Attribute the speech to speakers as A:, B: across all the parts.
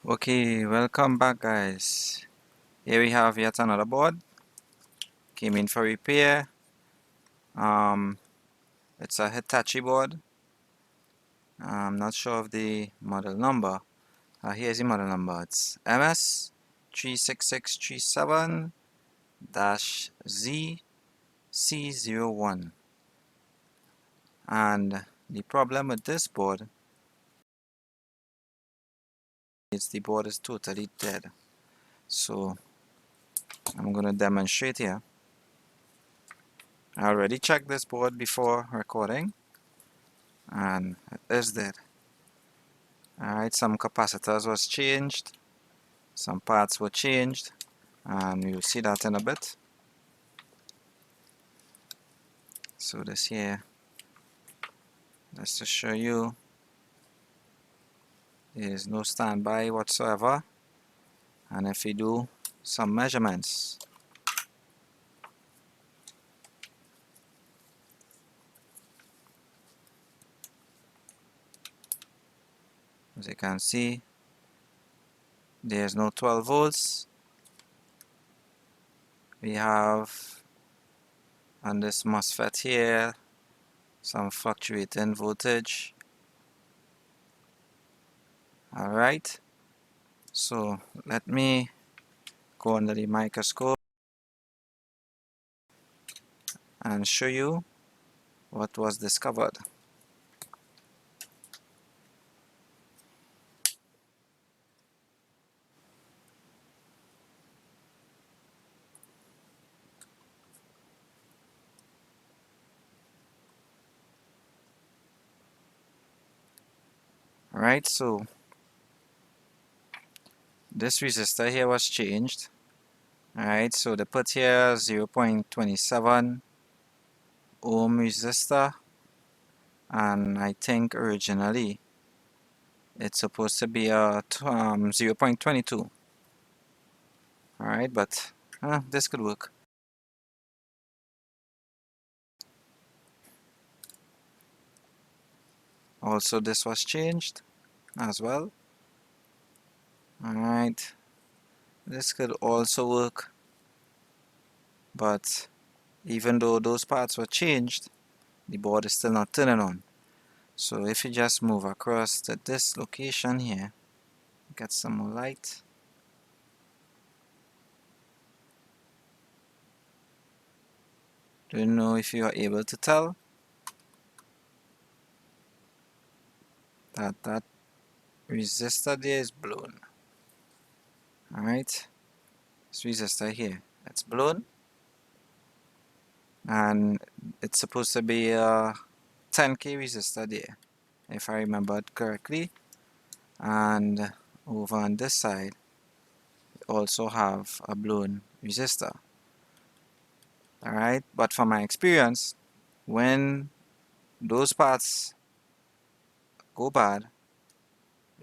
A: Okay, welcome back guys. Here we have yet another board. Came in for repair. Um, it's a Hitachi board. I'm not sure of the model number. Here's the model number. It's MS36637-ZC01. And the problem with this board is the board is totally dead. So I'm going to demonstrate here. I already checked this board before recording and it is dead. Alright, some capacitors was changed, some parts were changed, and you'll see that in a bit. So this here, just to show you, there is no standby whatsoever. And if we do some measurements, as you can see, there's no 12 volts. We have on this MOSFET here some fluctuating voltage. Alright, so let me go under the microscope and show you what was discovered. Alright, so this resistor here was changed. Alright, so they put here 0.27 ohm resistor, and I think originally it's supposed to be a 0.22. Alright, but this could work. Also, this was changed as well. Alright, this could also work, but even though those parts were changed, the board is still not turning on. So if you just move across to this location here, get some more light. Don't know if you are able to tell that resistor there is blown. Alright, this resistor here, it's blown, and it's supposed to be a 10k resistor there, if I remembered correctly. And over on this side, we also have a blown resistor. Alright, but from my experience, when those parts go bad,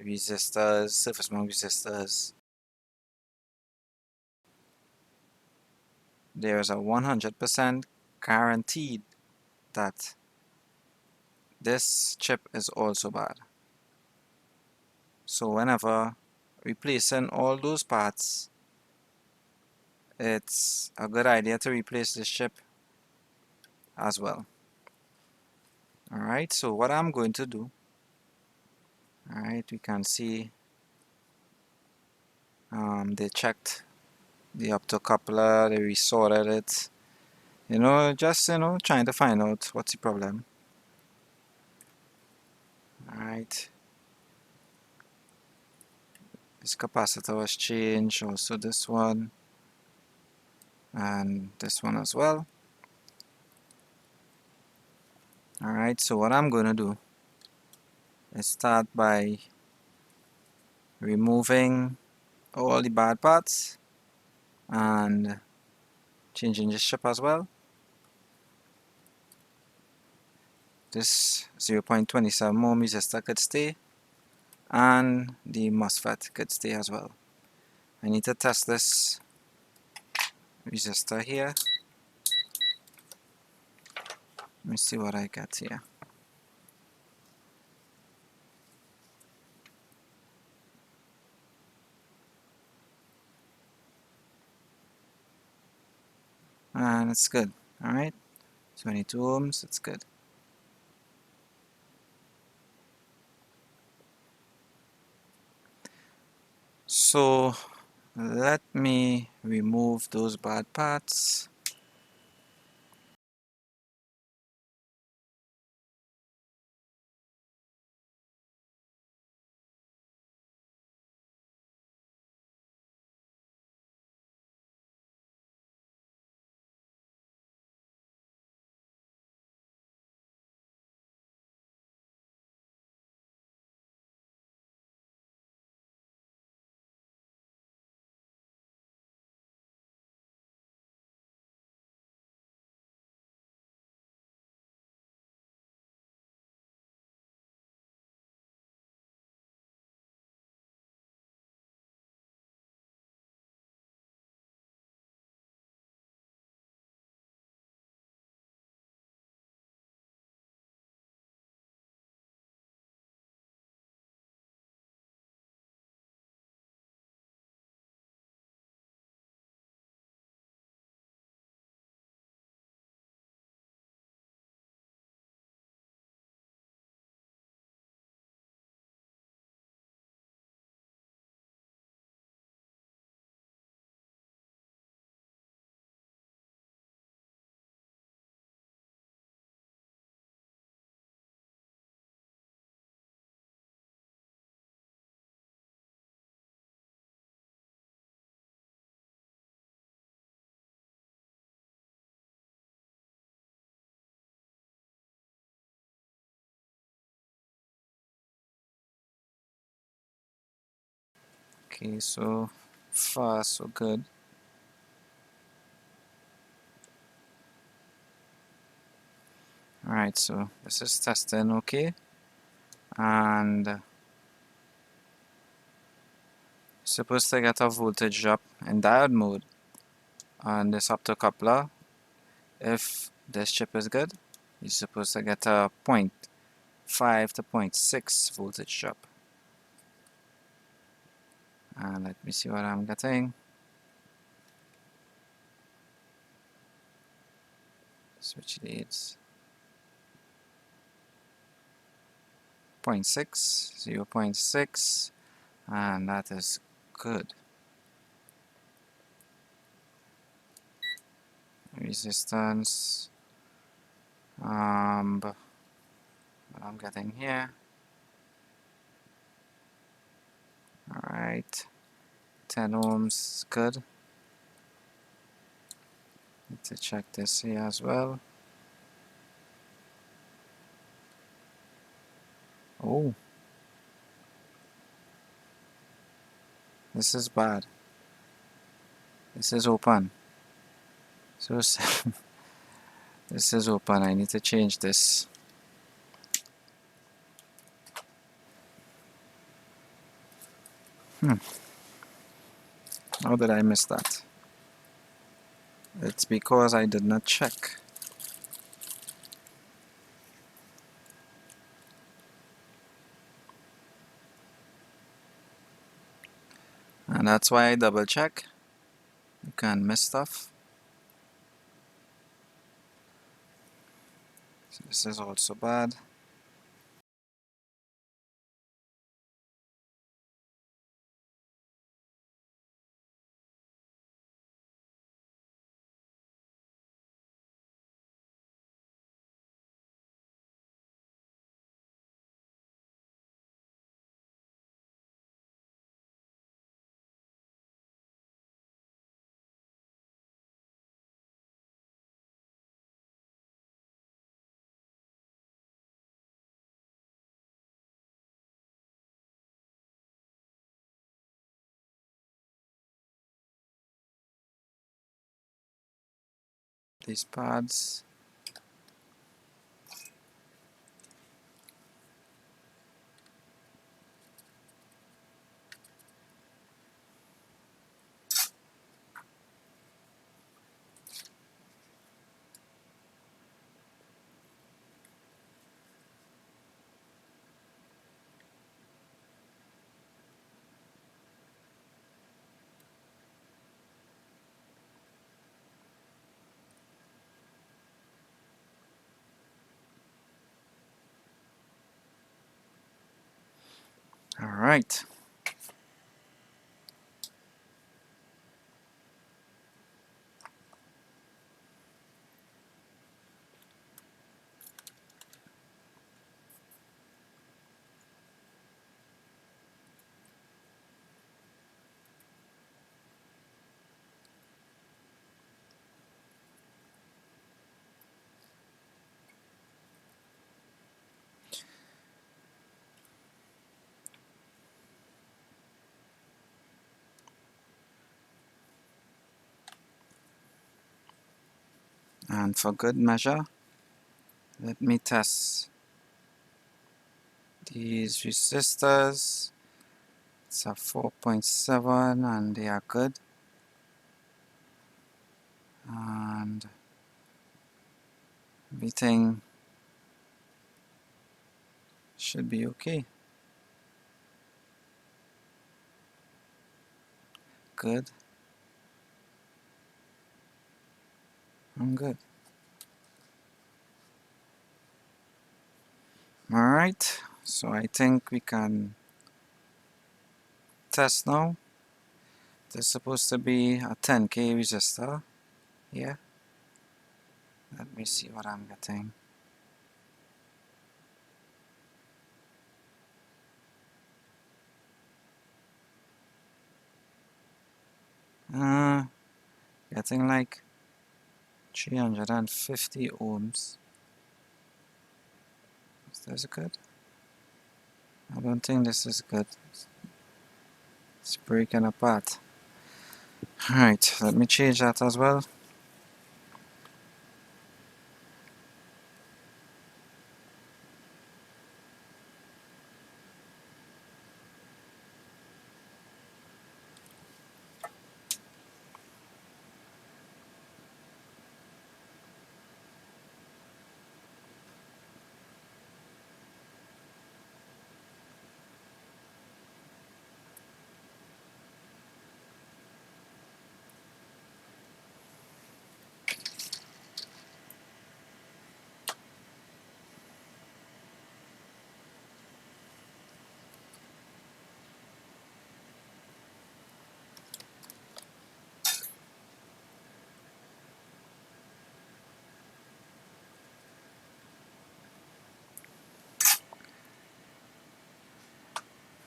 A: resistors, surface mount resistors, there's a 100% guaranteed that this chip is also bad. So whenever replacing all those parts, it's a good idea to replace this chip as well. Alright, so what I'm going to do, alright, we can see they checked the optocoupler, they resorted it, just trying to find out what's the problem. Alright, this capacitor was changed, also this one, and this one as well. Alright, so what I'm going to do is start by removing all the bad parts and changing this chip as well. This 0.27 ohm resistor could stay, and the MOSFET could stay as well. I need to test this resistor here. Let me see what I got here. and it's good. Alright, 22 ohms, it's good. So let me remove those bad parts. Okay, so far so good. Alright, so this is testing okay, and supposed to get a voltage drop in diode mode on this optocoupler. If this chip is good, you're supposed to get a 0.5 to 0.6 voltage drop. And let me see what I'm getting. Switch leads. 0.6, 0.6, and that is good. Resistance, what I'm getting here. Alright, 10 ohms, good. Need to check this here as well. Oh, this is bad. This is open. So this is open. I need to change this. How did I miss that? It's because I did not check. And that's why I double check. You can miss stuff. So this is also bad. These pads. All right. And for good measure, let me test these resistors. It's a 4.7 and they are good. And everything should be okay. Good. I'm good. Alright, so I think we can test now. This is supposed to be a 10K resistor. Yeah. Let me see what I'm getting. Getting like 350 ohms. Is this good? I don't think this is good. It's breaking apart. Alright, let me change that as well.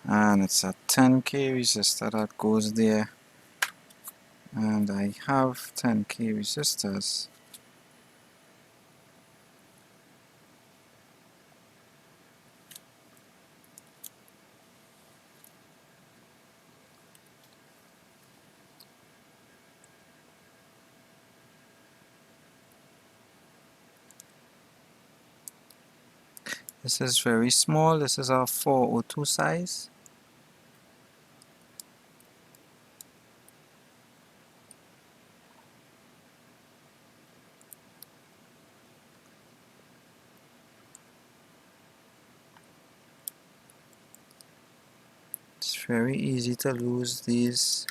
A: And it's a 10K resistor that goes there. And I have 10K resistors. This is very small. This is a 402 size. It's very easy to lose these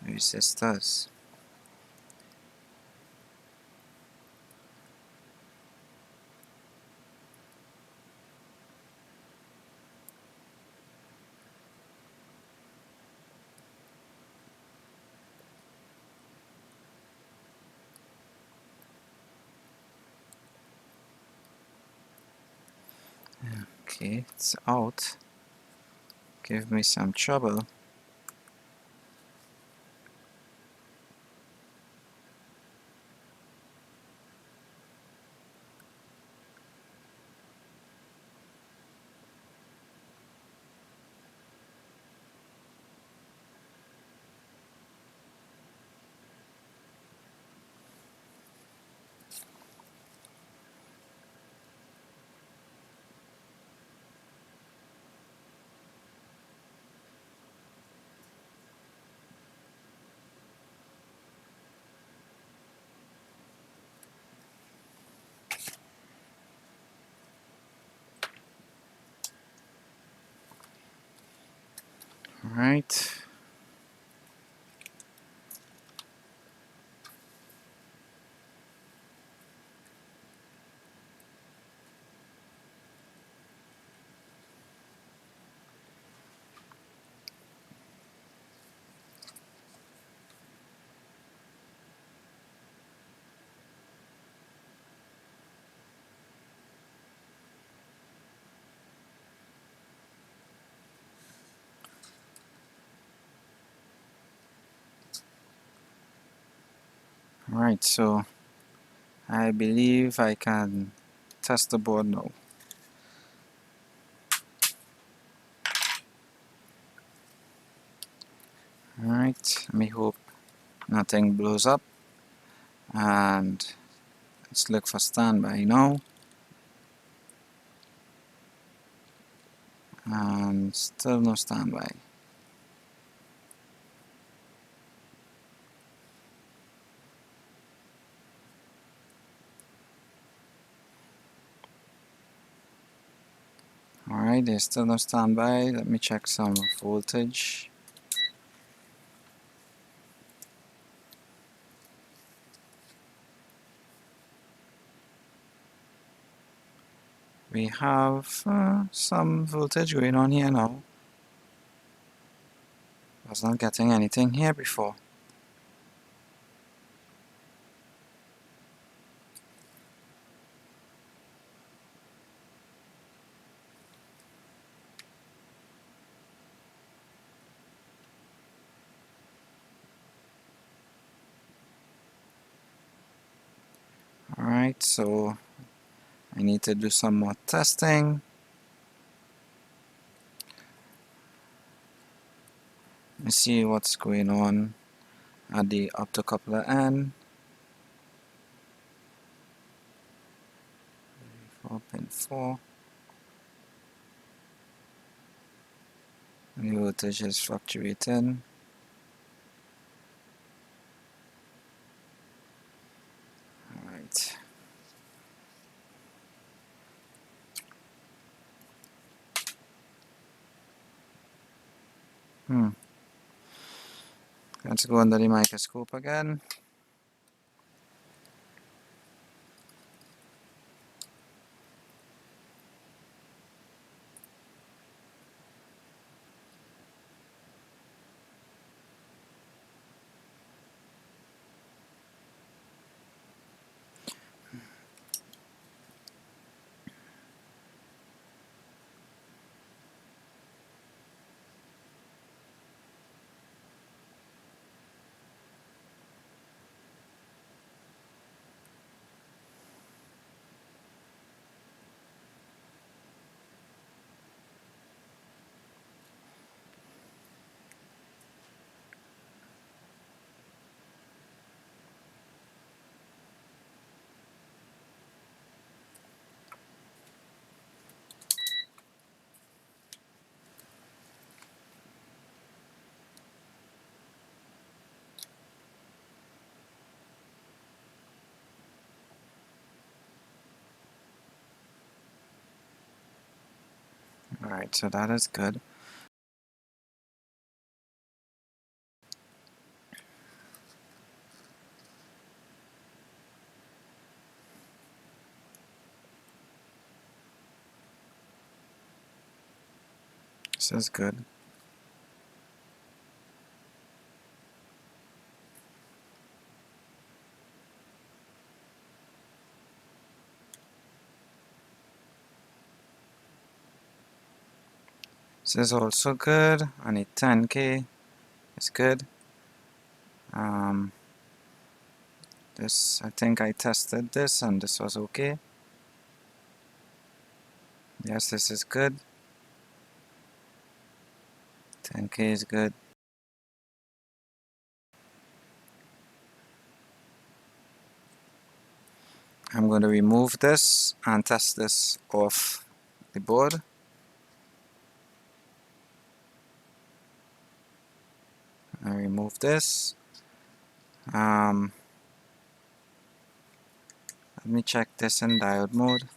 A: resistors. Okay, it's out. Give me some trouble. Alright. Alright, so I believe I can test the board now. Alright, let me hope nothing blows up, and let's look for standby now, and still no standby. Alright, there's still no standby. Let me check some voltage. We have some voltage going on here now. I was not getting anything here before. Alright, so I need to do some more testing. Let me see what's going on at the optocoupler end. 4.4. The voltage is fluctuating. Alright. Let's go under the microscope again. Alright, so that is good. This is good. This is also good. I need 10K. It's good. This, I think I tested this and this was okay. Yes, this is good. 10K is good. I'm going to remove this and test this off the board. I remove this. Let me check this in diode mode.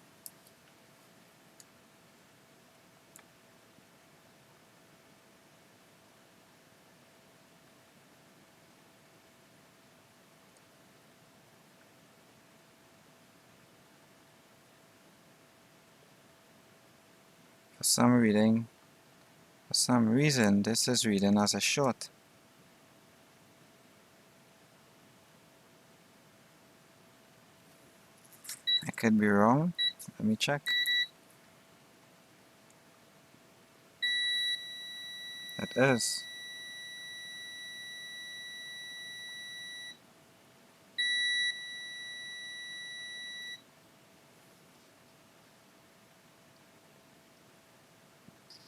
A: For some reason, this is reading as a short. I could be wrong. Let me check. It is.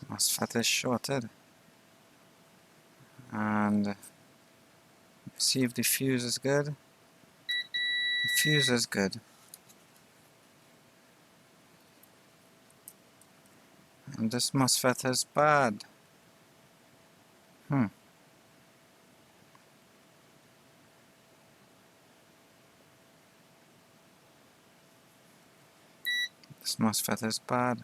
A: MOSFET is shorted. And see if the fuse is good. The fuse is good. And this MOSFET is bad. This MOSFET is bad.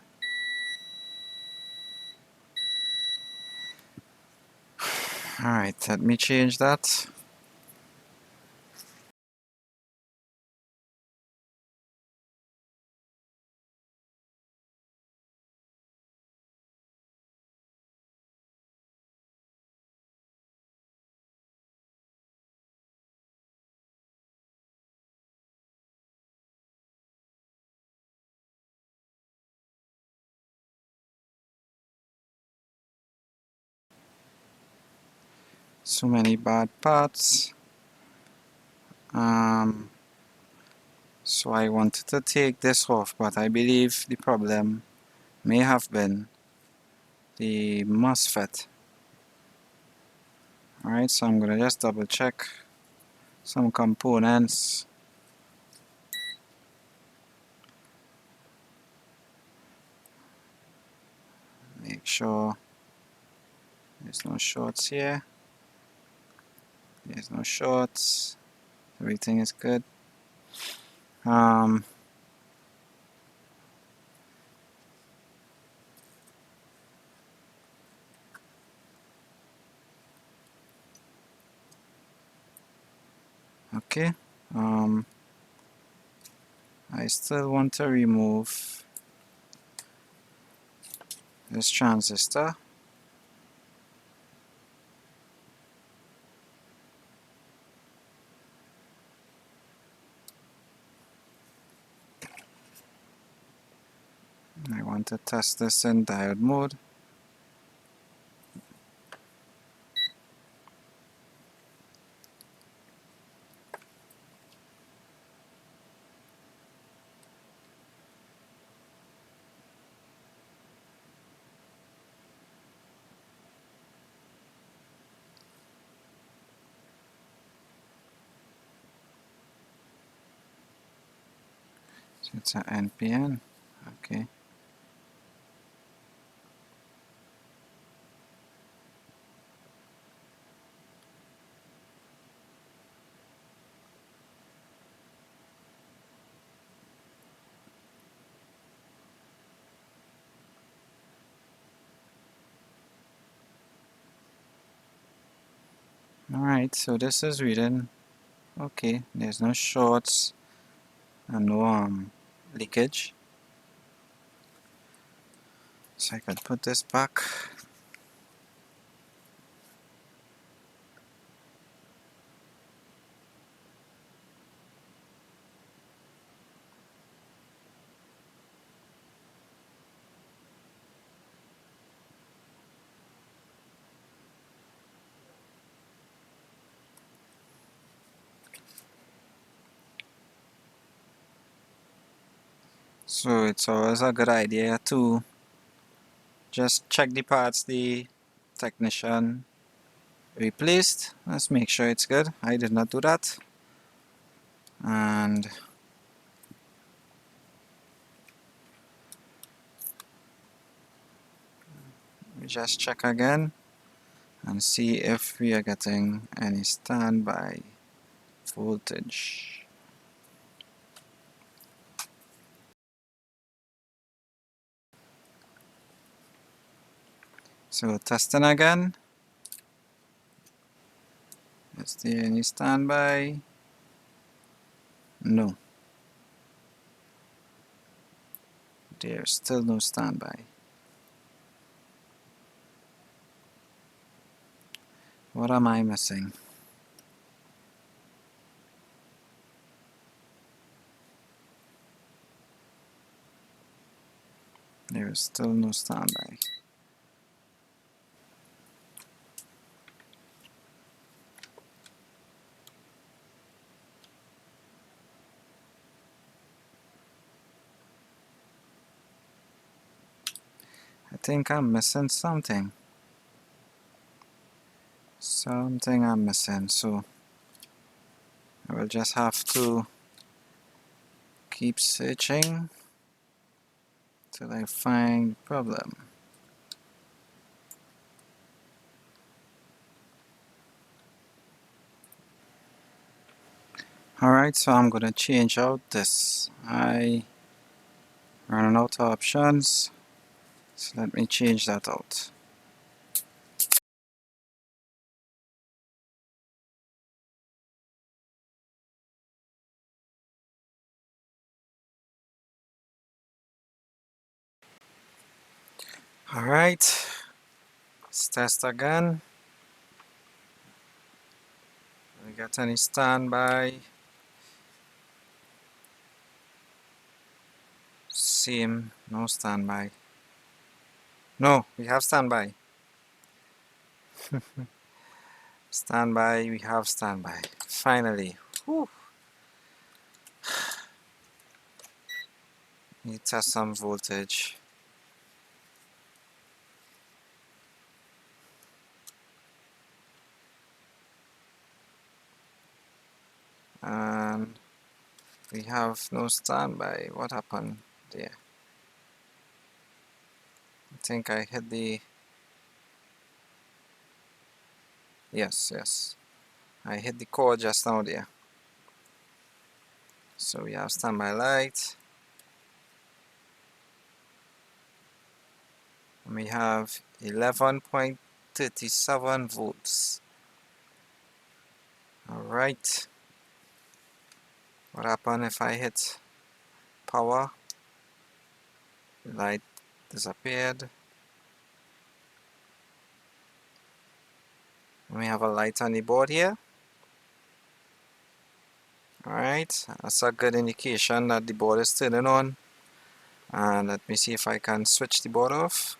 A: Alright, let me change that. So many bad parts. So I wanted to take this off, but I believe the problem may have been the MOSFET. Alright, so I'm gonna just double check some components. Make sure there's no shorts here. There's no shorts. Everything is good. Okay. I still want to remove this transistor. I want to test this in diode mode. So it's an NPN. Okay. Alright, so this is reading okay. There's no shorts and no leakage. So I can put this back. So it's always a good idea to just check the parts the technician replaced. Let's make sure it's good. I did not do that. And we just check again and see if we are getting any standby voltage. So testing again. Is there any standby? No. There's still no standby. What am I missing? There is still no standby. I think I'm missing something. Something I'm missing, so I will just have to keep searching till I find the problem. Alright, so I'm gonna change out this. I running out of options, so let me change that out. Alright, let's test again. We got any standby? Same, no standby. No, we have standby. Standby, we have standby. Finally. Whew. Need to test some voltage. And we have no standby. What happened there? I think I hit the... Yes. I hit the cord just now there. So we have standby light. And we have 11.37 volts. Alright. What happened if I hit power? The light disappeared. And we have a light on the board here. Alright, that's a good indication that the board is turning on. And let me see if I can switch the board off.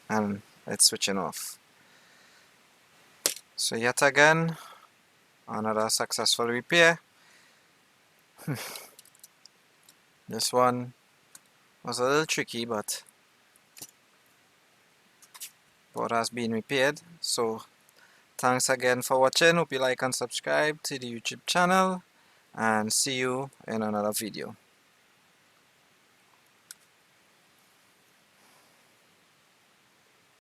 A: And it's switching off. So yet again, another successful repair. This one was a little tricky, but board has been repaired. So thanks again for watching. Hope you like and subscribe to the YouTube channel, and see you in another video.